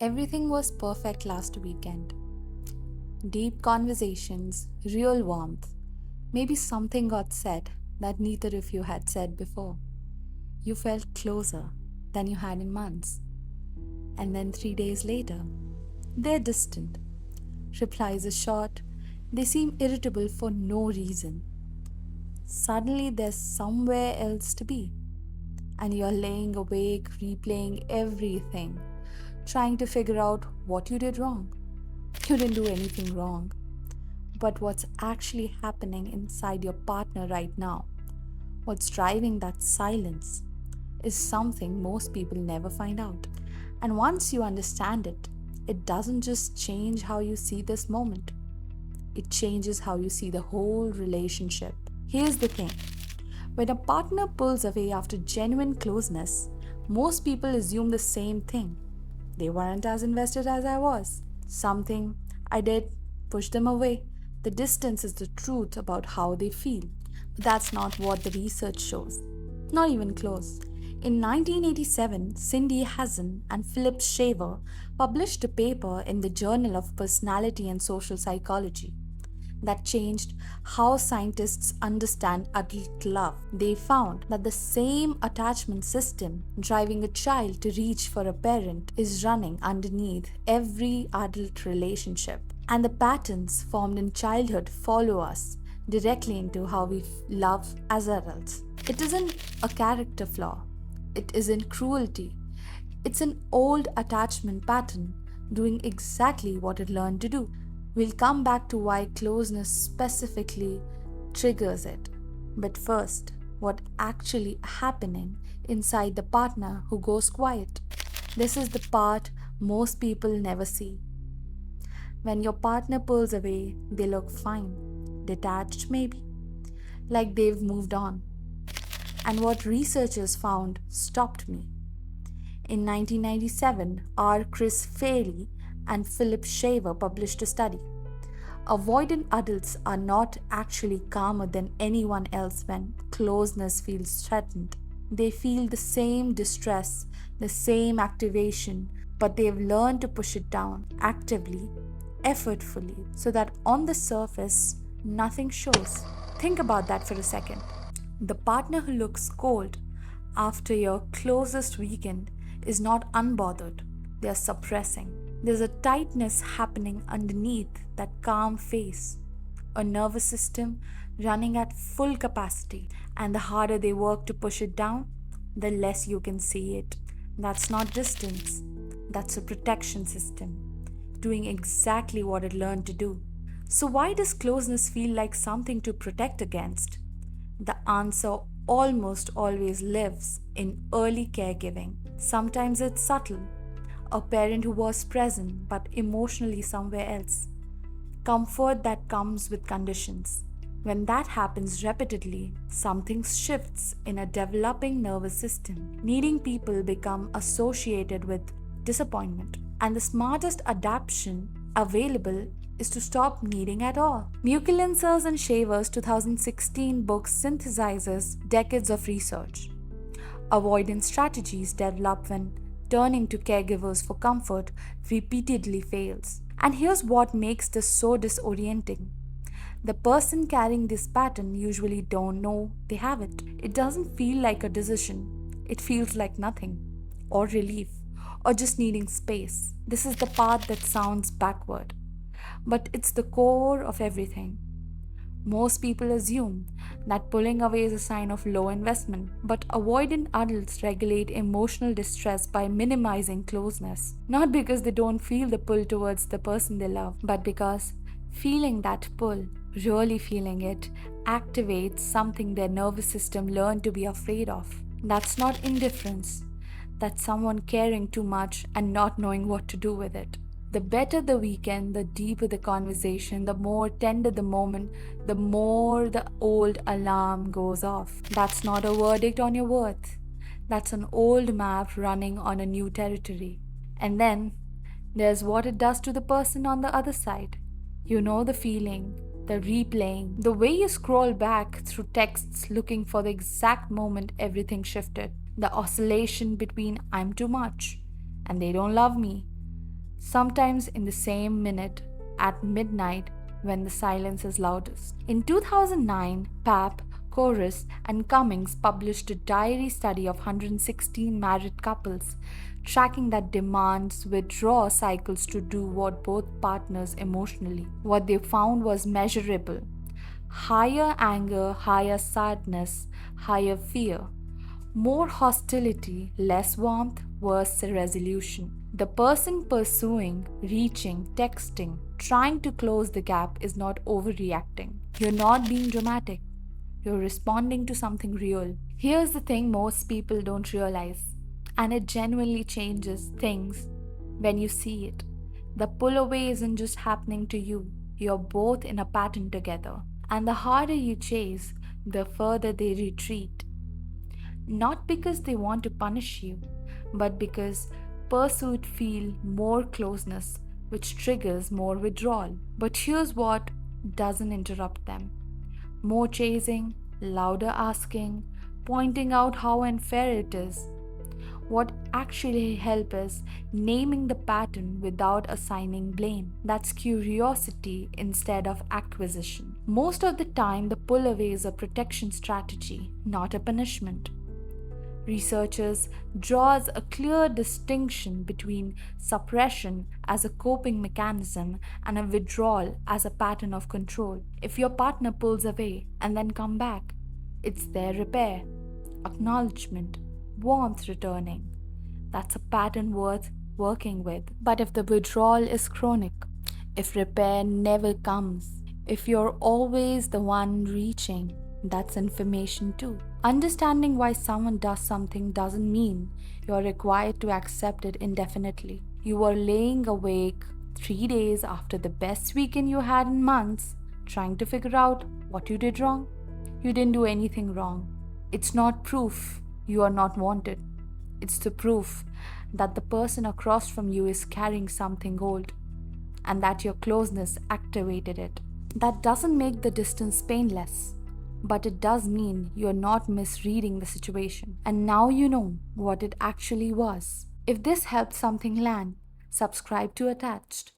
Everything was perfect last weekend. Deep conversations, real warmth. Maybe something got said that neither of you had said before. You felt closer than you had in months. And then 3 days later, they're distant. Replies are short. They seem irritable for no reason. Suddenly, there's somewhere else to be. And you're laying awake, replaying everything, trying to figure out what you did wrong. You didn't do anything wrong. But what's actually happening inside your partner right now, what's driving that silence, is something most people never find out. And once you understand it, it doesn't just change how you see this moment, it changes how you see the whole relationship. Here's the thing, when a partner pulls away after genuine closeness, most people assume the same thing. They weren't as invested as I was. Something I did pushed them away. The distance is the truth about how they feel. But that's not what the research shows. Not even close. In 1987, Cindy Hazen and Philip Shaver published a paper in the Journal of Personality and Social Psychology that changed how scientists understand adult love. They found that the same attachment system driving a child to reach for a parent is running underneath every adult relationship. And the patterns formed in childhood follow us directly into how we love as adults. It isn't a character flaw, it isn't cruelty. It's an old attachment pattern doing exactly what it learned to do. We'll come back to why closeness specifically triggers it. But first, what actually happening inside the partner who goes quiet? This is the part most people never see. When your partner pulls away, they look fine, detached maybe, like they've moved on. And what researchers found stopped me. In 1997, R. Chris Faley and Philip Shaver published a study. Avoidant adults are not actually calmer than anyone else when closeness feels threatened. They feel the same distress, the same activation, but they've learned to push it down actively, effortfully, so that on the surface, nothing shows. Think about that for a second. The partner who looks cold after your closest weekend is not unbothered, they are suppressing. There's a tightness happening underneath that calm face, a nervous system running at full capacity, and the harder they work to push it down, the less you can see it. That's not distance, that's a protection system, doing exactly what it learned to do. So, why does closeness feel like something to protect against? The answer almost always lives in early caregiving. Sometimes it's subtle. A parent who was present but emotionally somewhere else. Comfort that comes with conditions. When that happens repeatedly, something shifts in a developing nervous system. Needing people become associated with disappointment. And the smartest adaptation available is to stop needing at all. Mikulincer Shaver's 2016 book synthesizes decades of research. Avoidance strategies develop when turning to caregivers for comfort repeatedly fails. And here's what makes this so disorienting. The person carrying this pattern usually don't know they have it. It doesn't feel like a decision. It feels like nothing, or relief, or just needing space. This is the part that sounds backward, but it's the core of everything. Most people assume that pulling away is a sign of low investment, but avoidant adults regulate emotional distress by minimizing closeness. Not because they don't feel the pull towards the person they love, but because feeling that pull, really feeling it, activates something their nervous system learned to be afraid of. That's not indifference, that's someone caring too much and not knowing what to do with it. The better the weekend, the deeper the conversation, the more tender the moment, the more the old alarm goes off. That's not a verdict on your worth. That's an old map running on a new territory. And then there's what it does to the person on the other side. You know the feeling, the replaying, the way you scroll back through texts looking for the exact moment everything shifted. The oscillation between I'm too much and they don't love me sometimes in the same minute at midnight when the silence is loudest. In 2009, Papp, Chorus, and Cummings published a diary study of 116 married couples, tracking that demands withdraw cycles to do what both partners emotionally. What they found was measurable: higher anger, higher sadness, higher fear. More hostility, less warmth, worse resolution. The person pursuing, reaching, texting, trying to close the gap is not overreacting. You're not being dramatic. You're responding to something real. Here's the thing most people don't realize, and it genuinely changes things when you see it. The pull away isn't just happening to you, you're both in a pattern together. And the harder you chase, the further they retreat. Not because they want to punish you, but because pursuit feel more closeness, which triggers more withdrawal. But here's what doesn't interrupt them: more chasing, louder asking, pointing out how unfair it is. What actually helps is naming the pattern without assigning blame. That's curiosity instead of acquisition. Most of the time, the pull away is a protection strategy, not a punishment. Researchers draws a clear distinction between suppression as a coping mechanism and a withdrawal as a pattern of control. If your partner pulls away and then come back, it's their repair, acknowledgement, warmth returning. That's a pattern worth working with. But if the withdrawal is chronic, if repair never comes, if you're always the one reaching, that's information too. Understanding why someone does something doesn't mean you're required to accept it indefinitely. You are laying awake 3 days after the best weekend you had in months, trying to figure out what you did wrong. You didn't do anything wrong. It's not proof you are not wanted. It's the proof that the person across from you is carrying something old and that your closeness activated it. That doesn't make the distance painless, but it does mean you're not misreading the situation. And now you know what it actually was. If this helped something land, subscribe to Attached.